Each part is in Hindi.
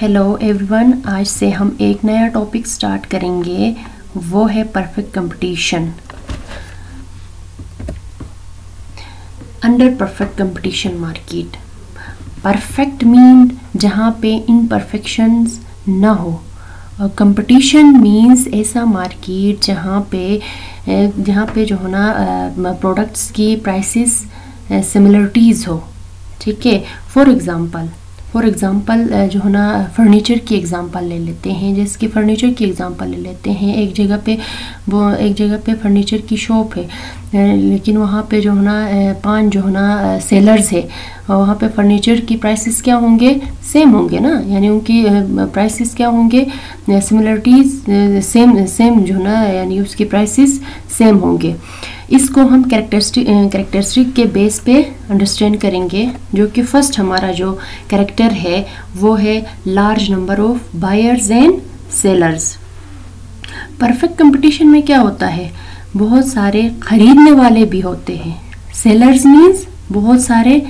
हेलो एवरीवन, आज से हम एक नया टॉपिक स्टार्ट करेंगे, वो है perfect competition. Under perfect competition market. Perfect mean जहाँ पे इम्परफेक्शंस ना हो, और कंपटीशन मीन्स ऐसा मार्केट जहाँ पे जो है ना प्रोडक्ट्स की प्राइसेस सिमिलरिटीज़ हो। ठीक है, फॉर एग्ज़ाम्पल जो है ना फर्नीचर की एग्ज़ाम्पल ले लेते हैं। जैसे कि फर्नीचर की एग्ज़ाम्पल ले लेते हैं, एक जगह पे फर्नीचर की शॉप है, लेकिन वहाँ पे जो है ना 5 जो है ना सेलर्स है, और वहाँ पे फर्नीचर की प्राइसेस क्या होंगे, सेम होंगे ना, यानी उनकी प्राइसेस क्या होंगे, सिमिलरिटीज़ सेम जो है ना, यानी उसकी प्राइसेस सेम होंगे। इसको हम कैरेक्टरिस्टिक के बेस पे अंडरस्टैंड करेंगे, जो कि फर्स्ट हमारा जो कैरेक्टर है वो है large number of buyers and sellers. Perfect competition में क्या होता है, बहुत सारे खरीदने वाले भी होते हैं। सेलर्स मीन्स बहुत सारे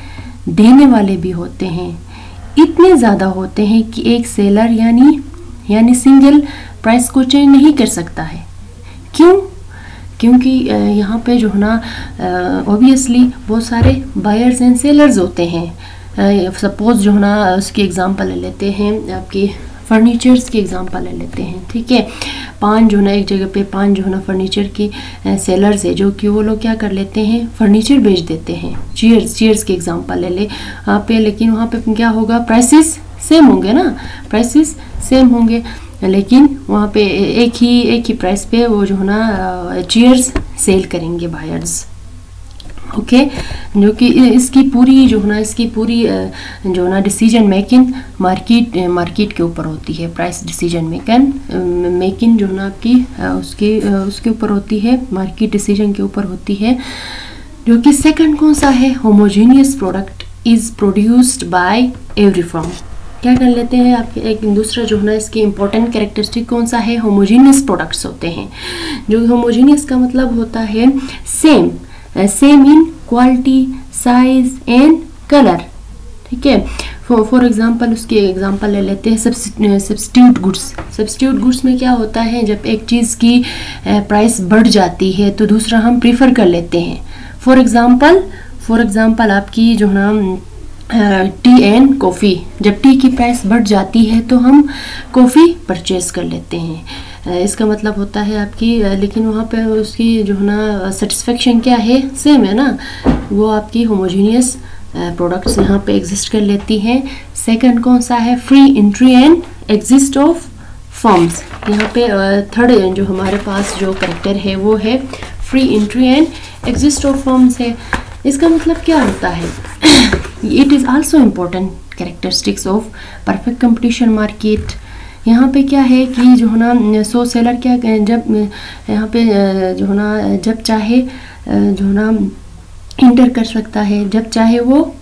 देने वाले भी होते हैं। इतने ज़्यादा होते हैं कि एक सेलर यानी सिंगल प्राइस को चेंज नहीं कर सकता है। क्योंकि यहाँ पे जो है ना ऑब्वियसली बहुत सारे बायर्स एंड सेलर्स होते हैं। सपोज जो है ना उसकी एग्जांपल ले लेते हैं, आपकी फर्नीचर्स की एग्जांपल ले लेते हैं। ठीक है, 5 जो है ना एक जगह पे 5 जो है ना फर्नीचर की सेलर्स है, जो कि वो लोग क्या कर लेते हैं, फर्नीचर बेच देते हैं। चेयर्स की एग्जांपल ले ले वहाँ पे, लेकिन वहाँ पे क्या होगा, प्राइसेस सेम होंगे ना, प्राइसेस सेम होंगे, लेकिन वहाँ पे एक ही प्राइस पे वो जो है ना चेयर्स सेल करेंगे बायर्स। ओके, जो कि इसकी पूरी जो है ना डिसीजन मेकिंग मार्केट के ऊपर होती है। प्राइस डिसीजन मेकिंग जो है ना आपकी उसके ऊपर होती है, मार्केट डिसीजन के ऊपर होती है। जो कि सेकंड कौन सा है, homogeneous product is produced by every firm. क्या कर लेते हैं आपके एक दूसरा जो है ना इसकी इंपॉर्टेंट कैरेक्टरिस्टिक कौन सा है, होमोजीनियस प्रोडक्ट्स होते हैं। जो होमोजीनियस का मतलब होता है same in quality, size and colour. ठीक है, फॉर एग्जांपल उसकी एग्जांपल ले लेते हैं सब्स्टिट्यूट गुड्स में क्या होता है, जब एक चीज़ की प्राइस बढ़ जाती है तो दूसरा हम प्रीफर कर लेते हैं। फॉर एग्जांपल आपकी जो है ना टी एंड कॉफ़ी, जब टी की प्राइस बढ़ जाती है तो हम कॉफ़ी परचेज़ कर लेते हैं। इसका मतलब होता है आपकी, लेकिन वहाँ पे उसकी जो है ना सेटिस्फेक्शन क्या है, सेम है ना, वो आपकी होमोजीनियस प्रोडक्ट्स यहाँ पे एग्जिस्ट कर लेती हैं। सेकंड कौन सा है, free entry and exist of firms. यहाँ पे थर्ड जो हमारे पास जो कैरेक्टर है वो है free entry and exist of firms है। इसका मतलब क्या होता है, it is also important characteristics of perfect competition market. यहाँ पे क्या है कि जो है ना सेलर क्या, जब यहाँ पे जो है ना जब चाहे जो है ना इंटर कर सकता है, जब चाहे वो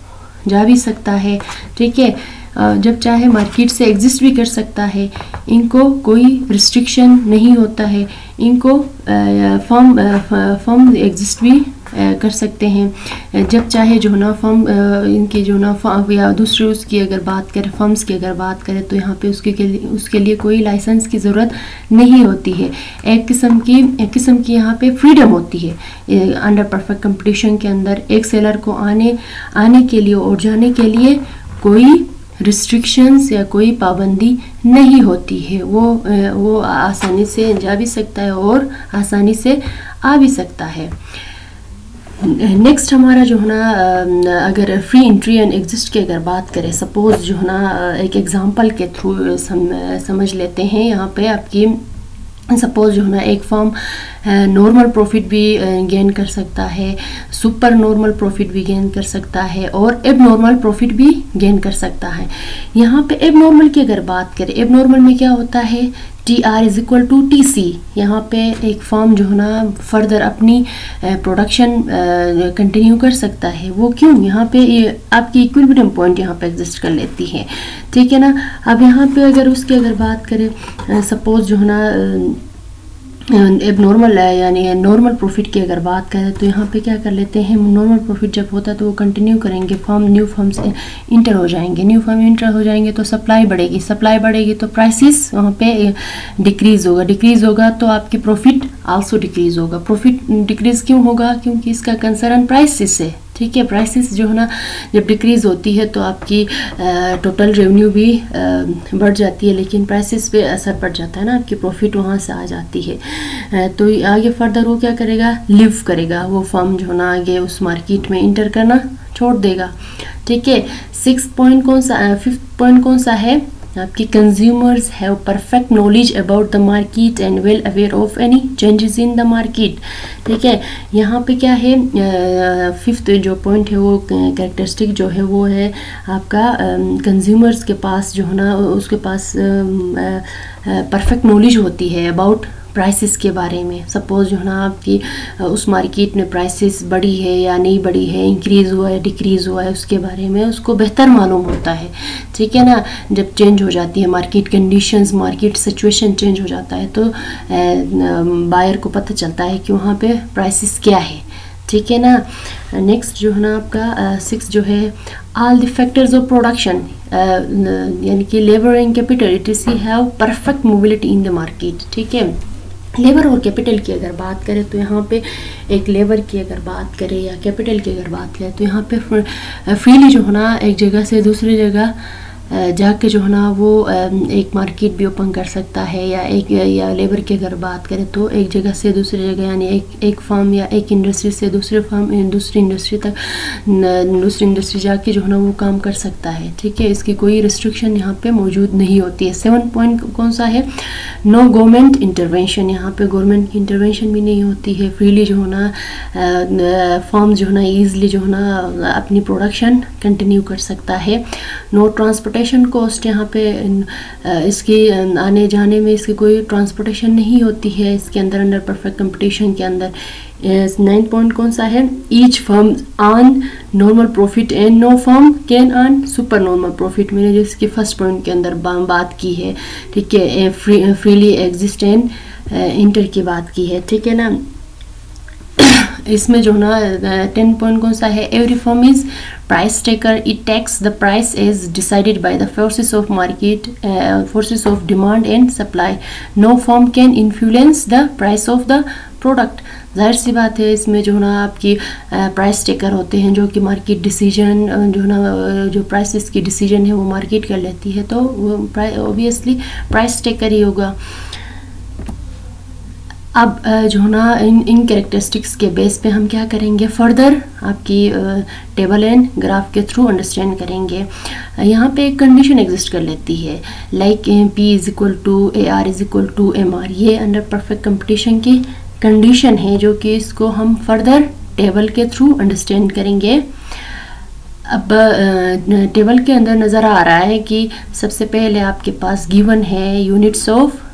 जा भी सकता है। ठीक है, जब चाहे मार्केट से एग्जिस्ट भी कर सकता है। इनको कोई रिस्ट्रिक्शन नहीं होता है, इनको फर्म एग्जिस्ट भी कर सकते हैं। जब चाहे जो है ना फर्म इनकी जो ना फर्म या दूसरे उसकी अगर बात करें, फर्म्स की अगर बात करें, तो यहाँ पे उसके लिए कोई लाइसेंस की ज़रूरत नहीं होती है। एक किस्म की यहाँ पे फ्रीडम होती है। अंडर परफेक्ट कंपटीशन के अंदर एक सेलर को आने के लिए और जाने के लिए कोई रिस्ट्रिक्शंस या कोई पाबंदी नहीं होती है। वो आसानी से जा भी सकता है और आसानी से आ भी सकता है। नेक्स्ट हमारा जो है ना अगर फ्री एंट्री एंड एग्जिस्ट की अगर बात करें, सपोज जो है ना एक एग्जांपल के थ्रू समझ लेते हैं। यहाँ पे आपकी सपोज जो है ना एक फर्म नॉर्मल प्रॉफिट भी गेन कर सकता है, सुपर नॉर्मल प्रॉफिट भी गेन कर सकता है, और एब नॉर्मल प्रॉफिट भी गेन कर सकता है। यहाँ पे एब नॉर्मल की अगर बात करें, एब नॉर्मल में क्या होता है, TR is equal to TC। यहाँ पे एक फर्म जो है ना फर्दर अपनी प्रोडक्शन कंटिन्यू कर सकता है। वो क्यों, यहाँ पे आपकी इक्विलिब्रियम पॉइंट यहाँ पे एग्जिस्ट कर लेती है। ठीक है ना। अब यहाँ पे अगर उसकी अगर बात करें, सपोज जो है ना अब नॉर्मल है, यानी नॉर्मल प्रॉफिट की अगर बात करें तो यहाँ पे क्या कर लेते हैं, नॉर्मल प्रॉफिट जब होता है तो वो कंटिन्यू करेंगे, न्यू फर्म्स इंटर हो जाएंगे, न्यू फर्म इंटर हो जाएंगे तो सप्लाई बढ़ेगी तो प्राइसेस वहाँ पे डिक्रीज होगा तो आपकी प्रॉफिट आल्सो डिक्रीज होगा। प्रॉफिट डिक्रीज क्यों होगा, क्योंकि इसका कंसर्न प्राइसेस है, ठीक है। प्राइसेस जो है ना जब डिक्रीज होती है तो आपकी टोटल रेवेन्यू भी बढ़ जाती है, लेकिन प्राइसेस पे असर पड़ जाता है ना, आपकी प्रॉफिट वहाँ से आ जाती है। तो आगे फर्दर वो क्या करेगा, लिव करेगा, वो फर्म जो है ना आगे उस मार्केट में इंटर करना छोड़ देगा, ठीक है। 5th पॉइंट कौन सा है, आपकी consumers have perfect knowledge about the market and well aware of any changes in the market, ठीक है। यहाँ पे क्या है, 5th जो पॉइंट है वो कैरेक्टरिस्टिक जो है वो है आपका कंज्यूमर्स के पास जो है ना उसके पास परफेक्ट नॉलेज होती है अबाउट प्राइसेस के बारे में। सपोज जो है ना आपकी उस मार्केट में प्राइसेस बढ़ी है या नहीं बढ़ी है, इंक्रीज़ हुआ है डिक्रीज़ हुआ है, उसके बारे में उसको बेहतर मालूम होता है, ठीक है ना। जब चेंज हो जाती है market conditions, market situation change हो जाता है तो बायर को पता चलता है कि वहाँ पे प्राइसेस क्या है, ठीक है ना। नेक्स्ट जो है ना आपका 6 जो है, all the factors of production यानी कि labour and capital etc. have perfect mobility in the market, ठीक है। लेबर और कैपिटल की अगर बात करें तो यहाँ पे एक लेबर की अगर बात करें या कैपिटल की अगर बात करें तो यहाँ पे फ्रीली जो है ना एक जगह से दूसरी जगह जाके जो है ना वो एक मार्केट भी ओपन कर सकता है, या लेबर की अगर बात करें तो एक जगह से दूसरी जगह यानी एक फर्म या एक इंडस्ट्री से दूसरी इंडस्ट्री तक दूसरी इंडस्ट्री जाके जो है ना वो काम कर सकता है, ठीक है। इसकी कोई रिस्ट्रिक्शन यहाँ पे मौजूद नहीं होती है। 7 पॉइंट कौन सा है, नो गवर्नमेंट इंटरवेंशन, यहाँ पे गवर्नमेंट की इंटरवेंशन भी नहीं होती है, फ्रीली जो है ना फर्म जो है ना ईजिली जो है ना अपनी प्रोडक्शन कंटिन्यू कर सकता है। नो ट्रांसपोर्टेशन कॉस्ट, यहाँ पे इसकी आने जाने में इसकी कोई ट्रांसपोर्टेशन नहीं होती है इसके अंदर परफेक्ट कंपटीशन के अंदर। 9th पॉइंट कौन सा है, each firm earn normal profit and no firm can earn super normal profit, मैंने जिसके फर्स्ट पॉइंट के अंदर बात की है, ठीक है। फ्रीली एग्जिस्ट एंड इंटर की बात की है, ठीक है ना। इसमें जो ना 10 पॉइंट कौन सा है, every firm is price taker, it takes the price as decided by the forces of market, forces of demand and supply, no firm can influence the price of the product. जाहिर सी बात है इसमें जो ना आपकी प्राइस टेकर होते हैं जो कि मार्केट डिसीजन जो ना जो प्राइसेस की डिसीजन है वो मार्केट कर लेती है, तो वो ऑब्वियसली प्राइस टेकर ही होगा। अब जो ना इन कैरेक्टरिस्टिक्स के बेस पे हम क्या करेंगे, फर्दर आपकी टेबल एंड ग्राफ के थ्रू अंडरस्टैंड करेंगे। यहाँ पे एक कंडीशन एग्जिस्ट कर लेती है, like P is equal to AR is equal to MR, ये अंडर परफेक्ट कंपटीशन की कंडीशन है जो कि इसको हम फर्दर टेबल के थ्रू अंडरस्टैंड करेंगे। अब टेबल के अंदर नज़र आ रहा है कि सबसे पहले आपके पास गिवन है यूनिट्स ऑफ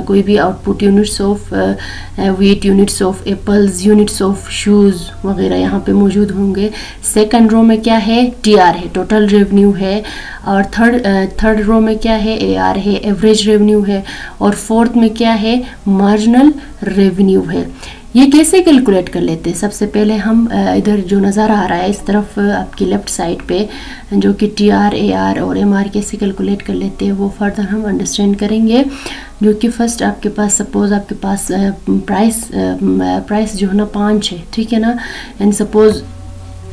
कोई भी output, units of weight, units of apples, units of shoes वगैरह यहाँ पे मौजूद होंगे। सेकंड रो में क्या है, TR है, टोटल रेवेन्यू है, और थर्ड रो में क्या है, AR है, एवरेज रेवेन्यू है, और फोर्थ में क्या है, मार्जिनल रेवेन्यू है। ये कैसे कैलकुलेट कर लेते हैं, सबसे पहले हम इधर जो नज़र आ रहा है इस तरफ आपकी लेफ़्ट साइड पे जो कि TR, AR और MR कैसे कैलकुलेट कर लेते हैं वो फर्दर हम अंडरस्टैंड करेंगे। जो कि फर्स्ट आपके पास सपोज़ आपके पास प्राइस जो है ना 5 है, ठीक है ना, एंड सपोज़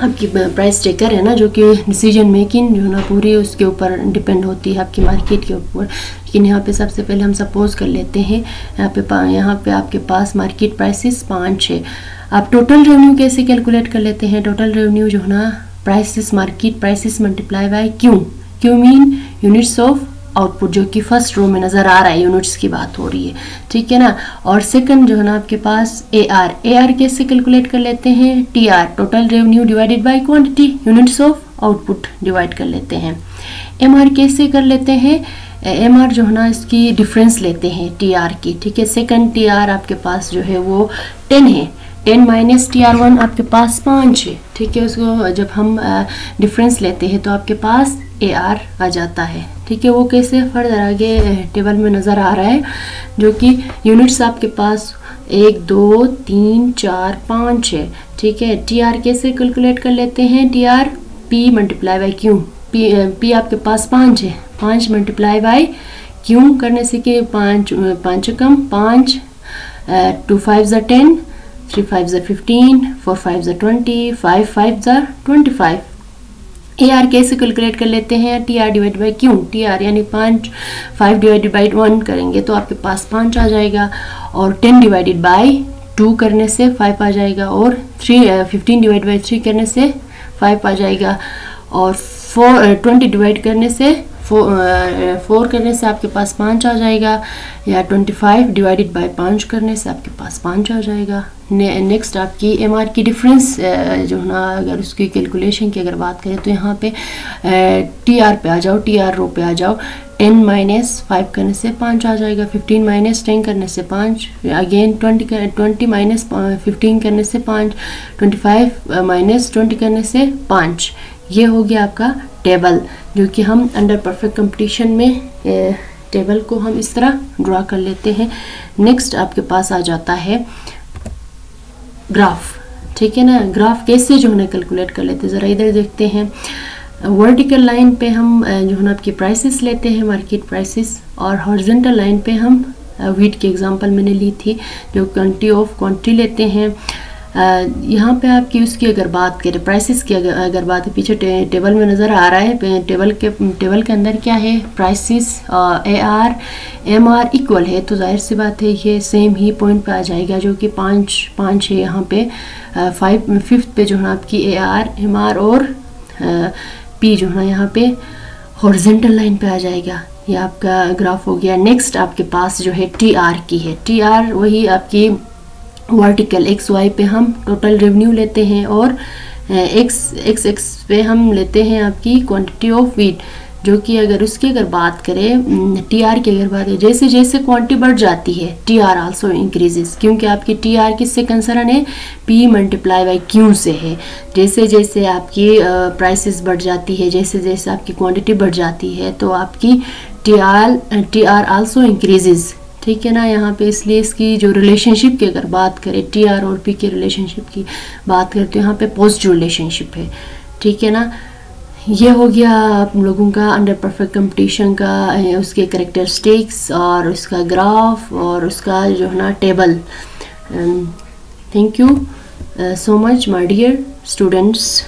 आपकी प्राइस टेकर है ना जो कि डिसीजन मेकिंग जो है ना पूरी उसके ऊपर डिपेंड होती है आपकी मार्केट के ऊपर। लेकिन यहाँ पे सबसे पहले हम सपोज कर लेते हैं यहाँ पे आपके पास मार्केट प्राइसेस 5 है। आप टोटल रेवेन्यू कैसे कैलकुलेट कर लेते हैं, टोटल रेवेन्यू जो है ना prices market prices multiply by Q mean units of output, जो कि फर्स्ट रो में नज़र आ रहा है, यूनिट्स की बात हो रही है, ठीक है ना। और सेकंड जो है ना आपके पास AR कैसे कैलकुलेट कर लेते हैं, TR total revenue divided by quantity, units of output divide कर लेते हैं। MR कैसे कर लेते हैं, MR जो है ना इसकी डिफरेंस लेते हैं TR की, ठीक है। सेकंड TR आपके पास जो है वो 10 है, 10 माइनस TR1 आपके पास 5 है, ठीक है। उसको जब हम डिफरेंस लेते हैं तो आपके पास AR आ जाता है, ठीक है। वो कैसे फर्दर आगे टेबल में नज़र आ रहा है, जो कि यूनिट्स आपके पास 1 2 3 4 5 है, ठीक है। टी आर कैसे कैलकुलेट कर लेते हैं, T R P multiply by Q, P आपके पास 5 है, 5 मल्टीप्लाई बाई क्यू करने से कि 5 कम 5, 2 5 10, 3 5 15, 4 5 20, 5 5 25। ए आर कैसे कैलकुलेट कर लेते हैं, T R divide by Q, T R यानी 5 डिवाइडेड बाई 1 करेंगे तो आपके पास 5 आ जाएगा, और 10 डिवाइडेड बाई 2 करने से 5 आ जाएगा, और 15 डिवाइड बाई 3 करने से 5 आ जाएगा, और 20 डिवाइड करने से 4 करने से आपके पास 5 आ जाएगा, या 25 डिवाइडेड बाई 5 करने से आपके पास 5 आ जाएगा। नेक्स्ट आपकी एम आर की डिफरेंस जो है ना, अगर उसकी कैलकुलेशन की अगर बात करें तो यहाँ पे टी आर पे आ जाओ, टी आर रो पे आ जाओ, 10 माइनस 5 करने से 5 आ जाएगा, 15 माइनस 10 करने से 5, अगेन 20 माइनस 15 करने से 5, 25 माइनस 20 करने से 5। ये हो गया आपका टेबल, जो कि हम अंडर परफेक्ट कंपटीशन में टेबल को हम इस तरह ड्रा कर लेते हैं। नेक्स्ट आपके पास आ जाता है ग्राफ, ठीक है ना। ग्राफ कैसे जो है ना कैलकुलेट कर लेते हैं, ज़रा इधर देखते हैं। वर्टिकल लाइन पे हम जो है ना आपकी प्राइसेस लेते हैं, मार्केट प्राइसेस, और हॉरिजॉन्टल लाइन पे हम व्हीट की एग्जांपल मैंने ली थी, जो क्वांटिटी ऑफ क्वांटिटी लेते हैं। यहाँ पे आपकी उसकी अगर बात करें, प्राइसेस की अगर बात है, पीछे टेबल में नज़र आ रहा है, टेबल के अंदर क्या है, prices A R M R equal है, तो जाहिर सी बात है ये सेम ही पॉइंट पे आ जाएगा, जो कि 5 है यहाँ पे। 5th पे जो है आपकी ए आर एम आर और पी जो है ना यहाँ पे हॉरिजॉन्टल लाइन पे आ जाएगा। ये आपका ग्राफ हो गया। नेक्स्ट आपके पास जो है टी आर की है, टी आर वही आपकी वर्टिकल एक्स वाई पे हम टोटल रेवेन्यू लेते हैं, और एक्स पे हम लेते हैं आपकी क्वांटिटी ऑफ व्हीट, जो कि अगर उसकी अगर बात करें टी आर की अगर बात करें, जैसे जैसे क्वांटिटी बढ़ जाती है टी आर आल्सो इंक्रीजेस, क्योंकि आपकी टी आर किससे कंसर्न है, पी मल्टीप्लाई बाई क्यू से है। जैसे जैसे आपकी प्राइसेस बढ़ जाती है, जैसे जैसे आपकी क्वांटिटी बढ़ जाती है, तो आपकी टी आर आल्सो इंक्रीजेस, ठीक है ना। यहाँ पे इसलिए इसकी जो रिलेशनशिप की अगर बात करें, टी आर और पी के रिलेशनशिप की बात करें, तो यहाँ पे पॉजिटिव रिलेशनशिप है, ठीक है ना। ये हो गया आप लोगों का अंडर परफेक्ट कंपटीशन का, उसके कैरेक्टरिस्टिक्स और उसका ग्राफ और उसका जो है ना table. Thank you so much my dear students.